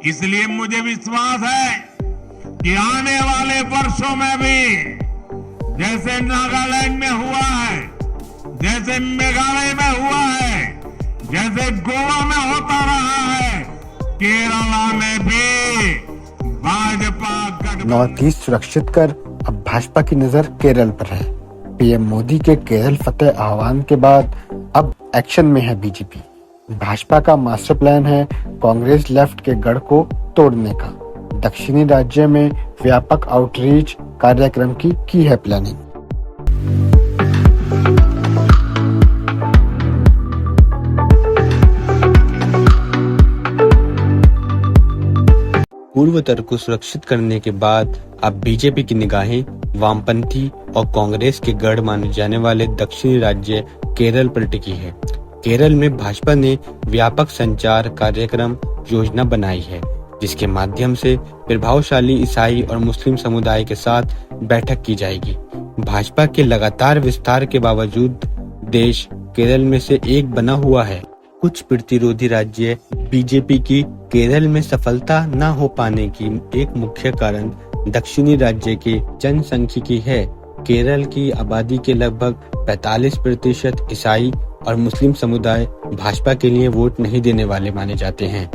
इसलिए मुझे विश्वास है कि आने वाले वर्षों में भी जैसे नागालैंड में हुआ है, जैसे मेघालय में हुआ है, जैसे गोवा में होता रहा है, केरला में भी भाजपा गठबंधन। नॉर्थ ईस्ट सुरक्षित कर अब भाजपा की नजर केरल पर है। पीएम मोदी के केरल फतेह आह्वान के बाद अब एक्शन में है बीजेपी। भाजपा का मास्टर प्लान है कांग्रेस लेफ्ट के गढ़ को तोड़ने का। दक्षिणी राज्य में व्यापक आउटरीच कार्यक्रम की है प्लानिंग। पूर्वोत्तर को सुरक्षित करने के बाद अब बीजेपी की निगाहें वामपंथी और कांग्रेस के गढ़ माने जाने वाले दक्षिणी राज्य केरल पर टिकी है। केरल में भाजपा ने व्यापक संचार कार्यक्रम योजना बनाई है, जिसके माध्यम से प्रभावशाली ईसाई और मुस्लिम समुदाय के साथ बैठक की जाएगी। भाजपा के लगातार विस्तार के बावजूद देश केरल में से एक बना हुआ है। कुछ प्रतिरोधी राज्य बीजेपी की केरल में सफलता न हो पाने की एक मुख्य कारण दक्षिणी राज्य के जनसंख्यिकी है। केरल की आबादी के लगभग 45% ईसाई और मुस्लिम समुदाय भाजपा के लिए वोट नहीं देने वाले माने जाते हैं।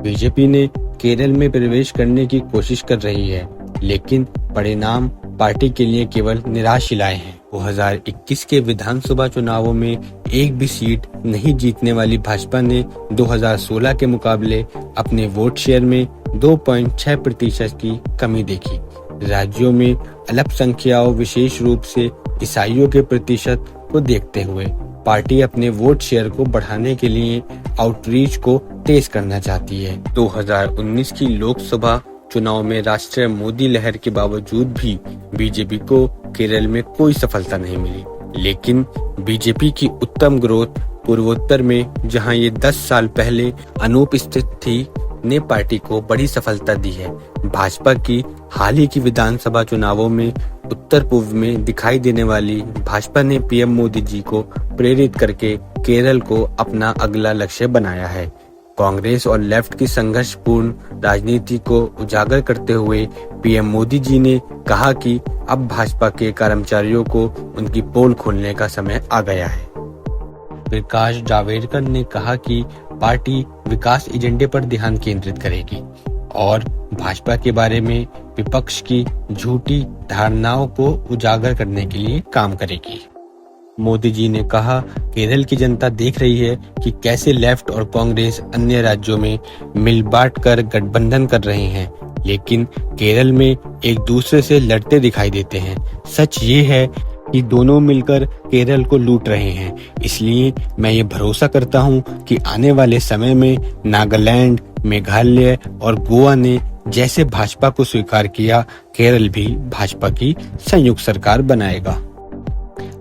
बीजेपी ने केरल में प्रवेश करने की कोशिश कर रही है, लेकिन परिणाम पार्टी के लिए केवल निराश लाए हैं। 2021 के विधानसभा चुनावों में एक भी सीट नहीं जीतने वाली भाजपा ने 2016 के मुकाबले अपने वोट शेयर में 2.6% की कमी देखी। राज्यों में अल्पसंख्यकों विशेष रूप से ईसाइयों के प्रतिशत को देखते हुए पार्टी अपने वोट शेयर को बढ़ाने के लिए आउटरीच को तेज करना चाहती है। 2019 की लोकसभा चुनाव में राष्ट्रीय मोदी लहर के बावजूद भी बीजेपी को केरल में कोई सफलता नहीं मिली, लेकिन बीजेपी की उत्तम ग्रोथ पूर्वोत्तर में, जहां ये 10 साल पहले अनुपस्थित थी, ने पार्टी को बड़ी सफलता दी है। भाजपा की हाल ही की विधानसभा चुनावों में उत्तर पूर्व में दिखाई देने वाली भाजपा ने पीएम मोदी जी को प्रेरित करके केरल को अपना अगला लक्ष्य बनाया है। कांग्रेस और लेफ्ट की संघर्षपूर्ण राजनीति को उजागर करते हुए पीएम मोदी जी ने कहा कि अब भाजपा के कर्मचारियों को उनकी पोल खोलने का समय आ गया है। प्रकाश जावड़ेकर ने कहा कि पार्टी विकास एजेंडे पर ध्यान केंद्रित करेगी और भाजपा के बारे में विपक्ष की झूठी धारणाओं को उजागर करने के लिए काम करेगी। मोदी जी ने कहा, केरल की जनता देख रही है कि कैसे लेफ्ट और कांग्रेस अन्य राज्यों में मिल बांट कर गठबंधन कर रहे हैं, लेकिन केरल में एक दूसरे से लड़ते दिखाई देते हैं। सच ये है कि दोनों मिलकर केरल को लूट रहे हैं। इसलिए मैं ये भरोसा करता हूँ कि आने वाले समय में नागालैंड, मेघालय और गोवा ने जैसे भाजपा को स्वीकार किया, केरल भी भाजपा की संयुक्त सरकार बनाएगा।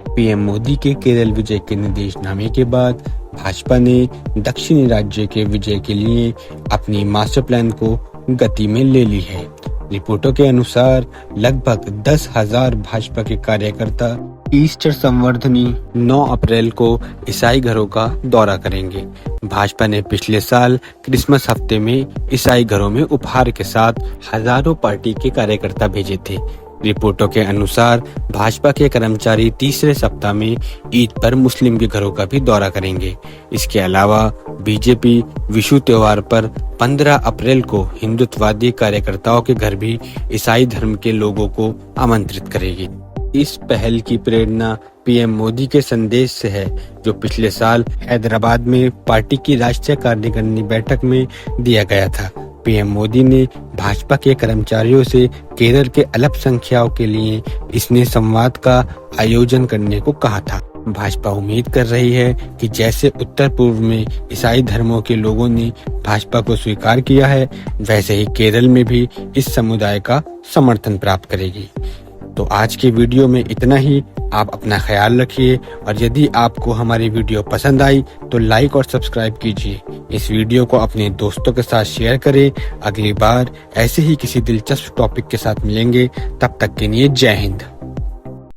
पीएम मोदी के केरल विजय के निर्देशनामे के बाद भाजपा ने दक्षिणी राज्य के विजय के लिए अपनी मास्टर प्लान को गति में ले ली है। रिपोर्टों के अनुसार लगभग 10,000 भाजपा के कार्यकर्ता ईस्टर संवर्धनी 9 अप्रैल को ईसाई घरों का दौरा करेंगे। भाजपा ने पिछले साल क्रिसमस हफ्ते में ईसाई घरों में उपहार के साथ हजारों पार्टी के कार्यकर्ता भेजे थे। रिपोर्टों के अनुसार भाजपा के कर्मचारी तीसरे सप्ताह में ईद पर मुस्लिम के घरों का भी दौरा करेंगे। इसके अलावा बीजेपी विशु त्योहार पर 15 अप्रैल को हिंदुत्ववादी कार्यकर्ताओं के घर भी ईसाई धर्म के लोगों को आमंत्रित करेगी। इस पहल की प्रेरणा पीएम मोदी के संदेश से है, जो पिछले साल हैदराबाद में पार्टी की राष्ट्रीय कार्यकारिणी बैठक में दिया गया था। पीएम मोदी ने भाजपा के कर्मचारियों से केरल के अल्पसंख्यकों के लिए इसने संवाद का आयोजन करने को कहा था। भाजपा उम्मीद कर रही है कि जैसे उत्तर पूर्व में ईसाई धर्मों के लोगों ने भाजपा को स्वीकार किया है, वैसे ही केरल में भी इस समुदाय का समर्थन प्राप्त करेगी। तो आज के वीडियो में इतना ही। आप अपना ख्याल रखिए और यदि आपको हमारी वीडियो पसंद आई तो लाइक और सब्सक्राइब कीजिए। इस वीडियो को अपने दोस्तों के साथ शेयर करें। अगली बार ऐसे ही किसी दिलचस्प टॉपिक के साथ मिलेंगे। तब तक के लिए जय हिंद।